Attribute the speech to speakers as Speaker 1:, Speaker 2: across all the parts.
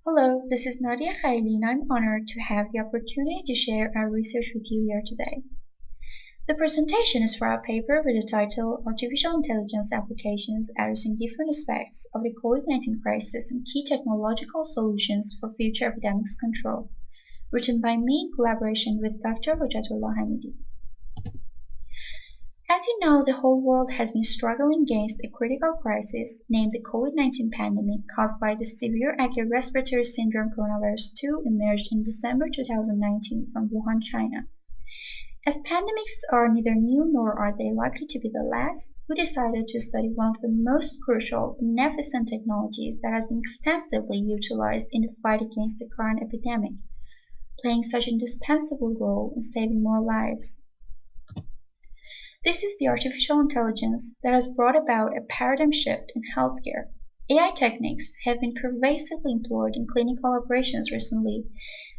Speaker 1: Hello, this is Nadia Khalili and I'm honored to have the opportunity to share our research with you here today. The presentation is for our paper with the title Artificial Intelligence Applications Addressing Different Aspects of the Covid-19 Crisis and Key Technological Solutions for Future Epidemics Control, written by me in collaboration with Dr. Hojatollah Hamidi. As you know, the whole world has been struggling against a critical crisis named the Covid-19 pandemic caused by the severe acute respiratory syndrome coronavirus 2 emerged in December 2019 from Wuhan, China. As pandemics are neither new nor are they likely to be the last, we decided to study one of the most crucial, beneficent technologies that has been extensively utilized in the fight against the current epidemic, playing such an indispensable role in saving more lives. This is the artificial intelligence that has brought about a paradigm shift in healthcare. AI techniques have been pervasively employed in clinical operations recently,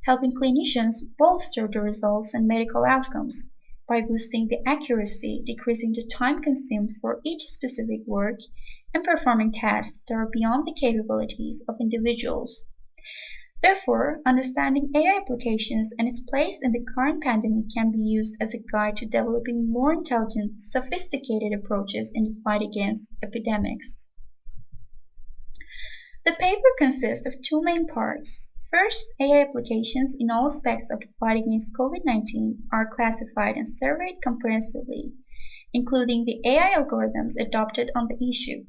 Speaker 1: helping clinicians bolster the results and medical outcomes by boosting the accuracy, decreasing the time consumed for each specific work, and performing tasks that are beyond the capabilities of individuals. Therefore, understanding AI applications and its place in the current pandemic can be used as a guide to developing more intelligent, sophisticated approaches in the fight against epidemics. The paper consists of two main parts. First, AI applications in all aspects of the fight against COVID-19 are classified and surveyed comprehensively, including the AI algorithms adopted on the issue.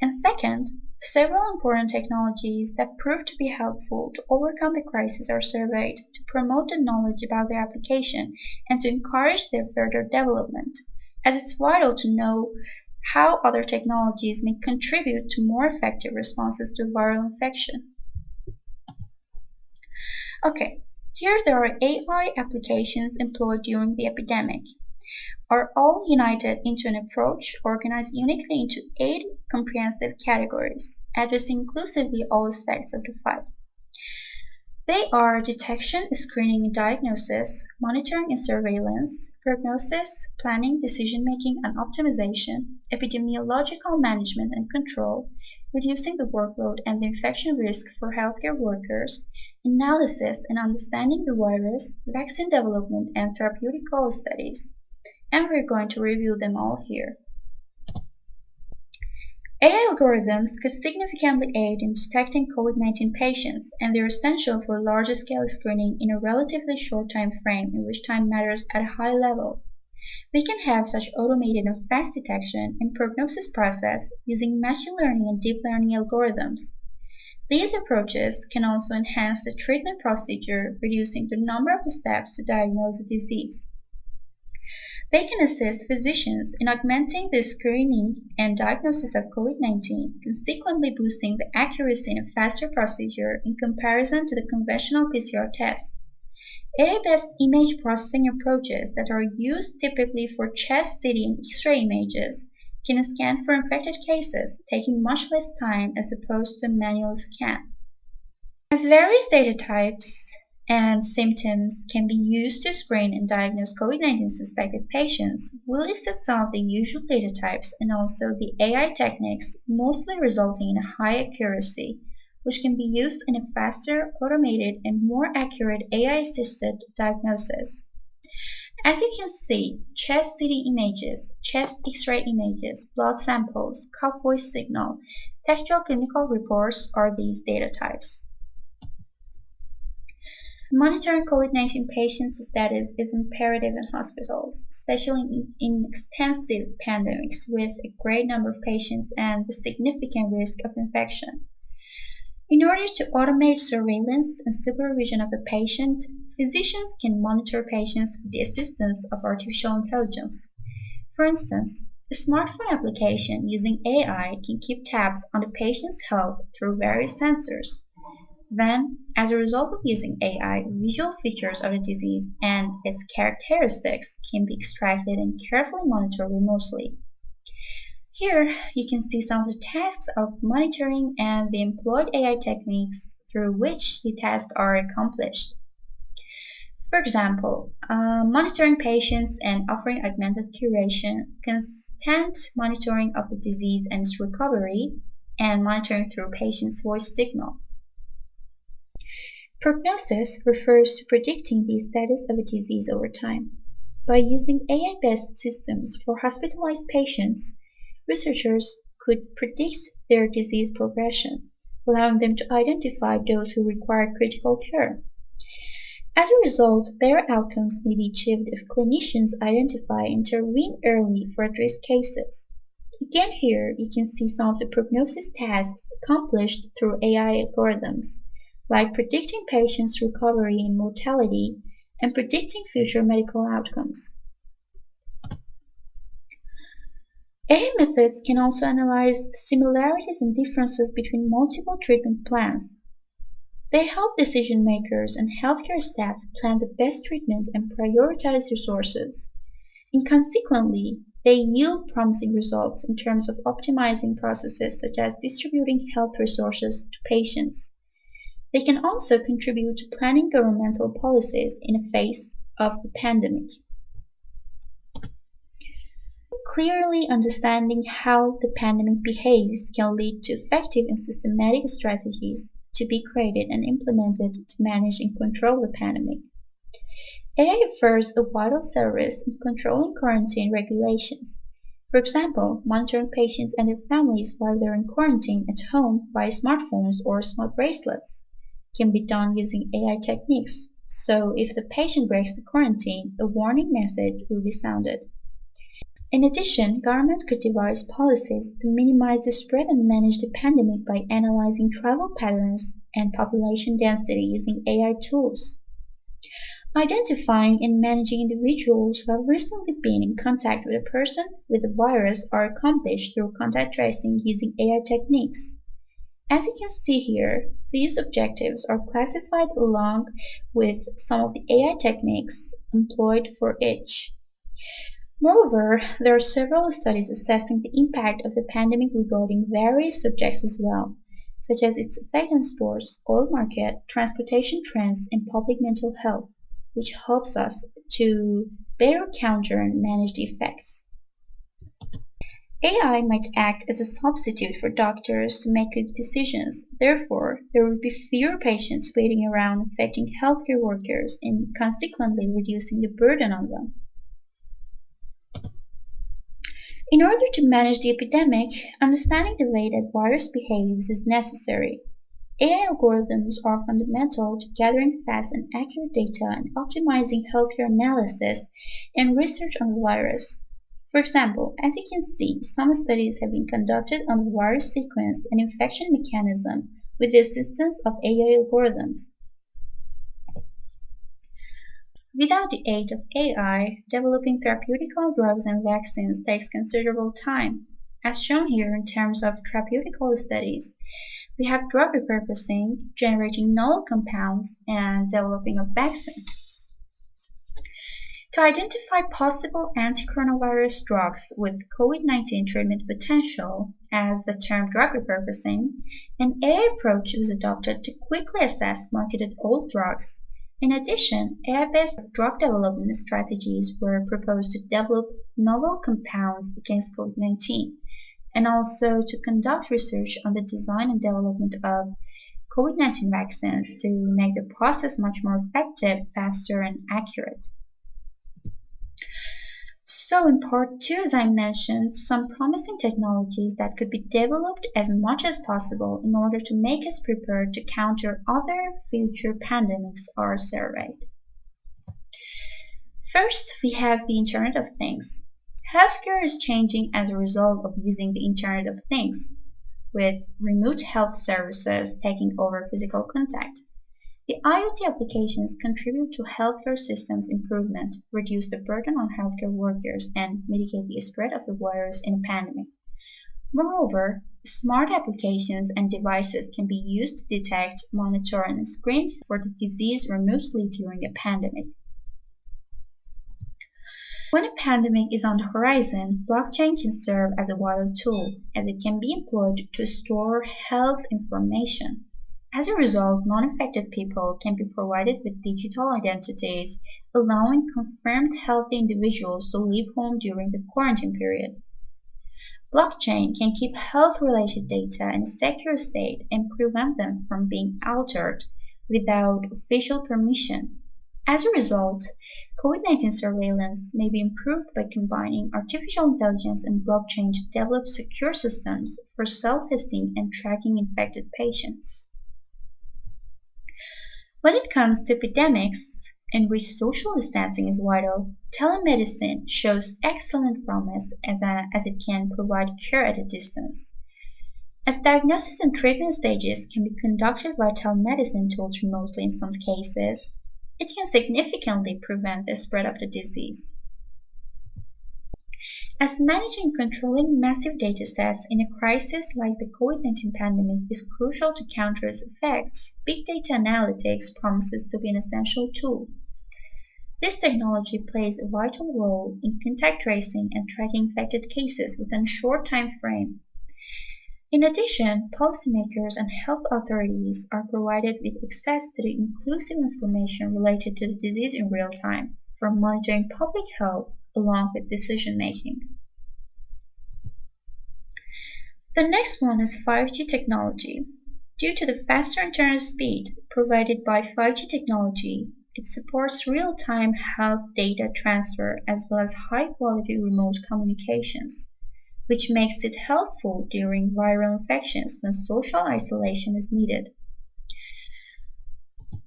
Speaker 1: And second, several important technologies that prove to be helpful to overcome the crisis are surveyed to promote the knowledge about their application and to encourage their further development, as it's vital to know how other technologies may contribute to more effective responses to viral infection. Okay, here there are AI applications employed during the epidemic, are all united into an approach organized uniquely into 8 comprehensive categories, addressing inclusively all aspects of the fight. They are detection, screening and diagnosis, monitoring and surveillance, prognosis, planning, decision-making and optimization, epidemiological management and control, reducing the workload and the infection risk for healthcare workers, analysis and understanding the virus, vaccine development and therapeutical studies. And we're going to review them all here. AI algorithms could significantly aid in detecting COVID-19 patients, and they're essential for large-scale screening in a relatively short time frame in which time matters at a high level. We can have such automated and fast detection and prognosis process using machine learning and deep learning algorithms. These approaches can also enhance the treatment procedure, reducing the number of steps to diagnose a disease. They can assist physicians in augmenting the screening and diagnosis of COVID-19, consequently boosting the accuracy in a faster procedure in comparison to the conventional PCR test. AI-based image processing approaches that are used typically for chest, CT, and X-ray images can scan for infected cases, taking much less time as opposed to a manual scan. As various data types and symptoms can be used to screen and diagnose COVID-19 suspected patients, we listed some of the usual data types and also the AI techniques, mostly resulting in a high accuracy, which can be used in a faster, automated, and more accurate AI-assisted diagnosis. As you can see, chest CT images, chest X-ray images, blood samples, cough voice signal, textual clinical reports are these data types. Monitoring COVID-19 patients' status is imperative in hospitals, especially in extensive pandemics with a great number of patients and the significant risk of infection. In order to automate surveillance and supervision of a patient, physicians can monitor patients with the assistance of artificial intelligence. For instance, a smartphone application using AI can keep tabs on the patient's health through various sensors. Then, as a result of using AI, visual features of the disease and its characteristics can be extracted and carefully monitored remotely. Here, you can see some of the tasks of monitoring and the employed AI techniques through which the tasks are accomplished. For example, monitoring patients and offering augmented curation, constant monitoring of the disease and its recovery, and monitoring through patient's voice signal. Prognosis refers to predicting the status of a disease over time. By using AI-based systems for hospitalized patients, researchers could predict their disease progression, allowing them to identify those who require critical care. As a result, better outcomes may be achieved if clinicians identify and intervene early for at-risk cases. Again here, you can see some of the prognosis tasks accomplished through AI algorithms, like predicting patients' recovery and mortality and predicting future medical outcomes. AI methods can also analyze the similarities and differences between multiple treatment plans. They help decision makers and healthcare staff plan the best treatment and prioritize resources, and consequently, they yield promising results in terms of optimizing processes such as distributing health resources to patients. They can also contribute to planning governmental policies in the face of the pandemic. Clearly understanding how the pandemic behaves can lead to effective and systematic strategies to be created and implemented to manage and control the pandemic. AI offers a vital service in controlling quarantine regulations. For example, monitoring patients and their families while they're in quarantine at home via smartphones or smart bracelets can be done using AI techniques. So if the patient breaks the quarantine, a warning message will be sounded. In addition, governments could devise policies to minimize the spread and manage the pandemic by analyzing travel patterns and population density using AI tools. Identifying and managing individuals who have recently been in contact with a person with the virus are accomplished through contact tracing using AI techniques. As you can see here, these objectives are classified along with some of the AI techniques employed for each. Moreover, there are several studies assessing the impact of the pandemic regarding various subjects as well, such as its effect on sports, oil market, transportation trends, and public mental health, which helps us to better counter and manage the effects. AI might act as a substitute for doctors to make quick decisions. Therefore, there will be fewer patients waiting around affecting healthcare workers and consequently reducing the burden on them. In order to manage the epidemic, understanding the way that virus behaves is necessary. AI algorithms are fundamental to gathering fast and accurate data and optimizing healthcare analysis and research on the virus. For example, as you can see, some studies have been conducted on the virus sequence and infection mechanism with the assistance of AI algorithms. Without the aid of AI, developing therapeutical drugs and vaccines takes considerable time. As shown here in terms of therapeutical studies, we have drug repurposing, generating novel compounds, and developing of vaccines. To identify possible anti-coronavirus drugs with COVID-19 treatment potential, as the term drug repurposing, an AI approach was adopted to quickly assess marketed old drugs. In addition, AI-based drug development strategies were proposed to develop novel compounds against COVID-19 and also to conduct research on the design and development of COVID-19 vaccines to make the process much more effective, faster, and accurate. So in part 2, as I mentioned, some promising technologies that could be developed as much as possible in order to make us prepared to counter other future pandemics are surveyed. First, we have the Internet of Things. Healthcare is changing as a result of using the Internet of Things, with remote health services taking over physical contact. The IoT applications contribute to healthcare systems improvement, reduce the burden on healthcare workers, and mitigate the spread of the virus in a pandemic. Moreover, smart applications and devices can be used to detect, monitor, and screen for the disease remotely during a pandemic. When a pandemic is on the horizon, blockchain can serve as a vital tool, as it can be employed to store health information. As a result, non-infected people can be provided with digital identities, allowing confirmed healthy individuals to leave home during the quarantine period. Blockchain can keep health-related data in a secure state and prevent them from being altered, without official permission. As a result, COVID-19 surveillance may be improved by combining artificial intelligence and blockchain to develop secure systems for self-testing and tracking infected patients. When it comes to epidemics, in which social distancing is vital, telemedicine shows excellent promise as it can provide care at a distance. As diagnosis and treatment stages can be conducted by telemedicine tools remotely in some cases, it can significantly prevent the spread of the disease. As managing and controlling massive data sets in a crisis like the COVID-19 pandemic is crucial to counter its effects, big data analytics promises to be an essential tool. This technology plays a vital role in contact tracing and tracking infected cases within a short time frame. In addition, policymakers and health authorities are provided with access to the inclusive information related to the disease in real time for monitoring public health along with decision making. The next one is 5G technology. Due to the faster internet speed provided by 5G technology, it supports real-time health data transfer as well as high-quality remote communications, which makes it helpful during viral infections when social isolation is needed.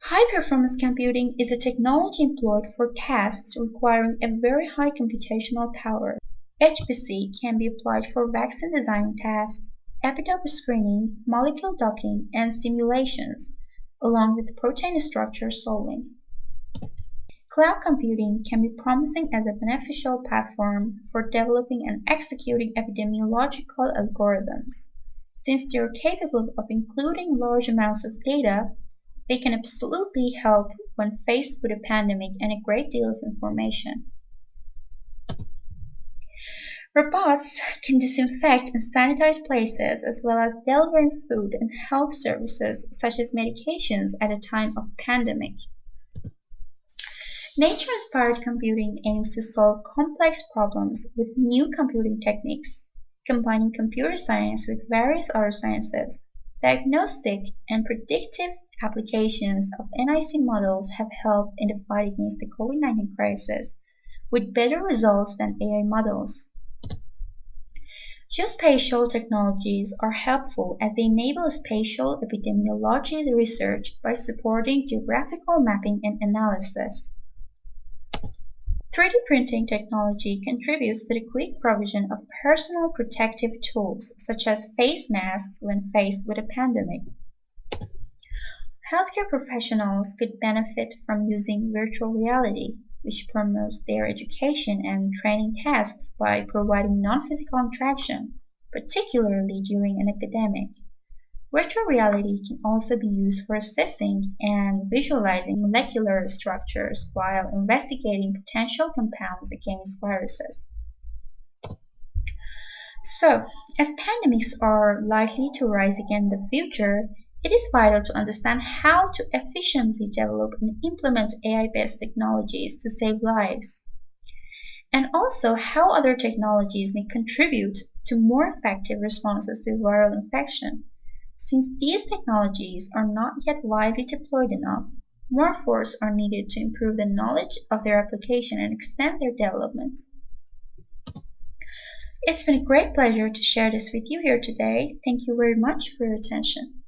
Speaker 1: High-performance computing is a technology employed for tasks requiring a very high computational power. HPC can be applied for vaccine design tasks, epitope screening, molecule docking, and simulations, along with protein structure solving. Cloud computing can be promising as a beneficial platform for developing and executing epidemiological algorithms. Since they are capable of including large amounts of data, they can absolutely help when faced with a pandemic and a great deal of information. Robots can disinfect and sanitize places as well as delivering food and health services such as medications at a time of pandemic. Nature-inspired computing aims to solve complex problems with new computing techniques, combining computer science with various other sciences. Diagnostic and predictive applications of NIC models have helped in the fight against the COVID-19 crisis, with better results than AI models. Geospatial technologies are helpful as they enable spatial epidemiology research by supporting geographical mapping and analysis. 3D printing technology contributes to the quick provision of personal protective tools, such as face masks when faced with a pandemic. Healthcare professionals could benefit from using virtual reality, which promotes their education and training tasks by providing non-physical interaction, particularly during an epidemic. Virtual reality can also be used for assessing and visualizing molecular structures while investigating potential compounds against viruses. So, as pandemics are likely to rise again in the future, it is vital to understand how to efficiently develop and implement AI-based technologies to save lives, and also how other technologies may contribute to more effective responses to viral infection. Since these technologies are not yet widely deployed enough, more efforts are needed to improve the knowledge of their application and extend their development. It's been a great pleasure to share this with you here today. Thank you very much for your attention.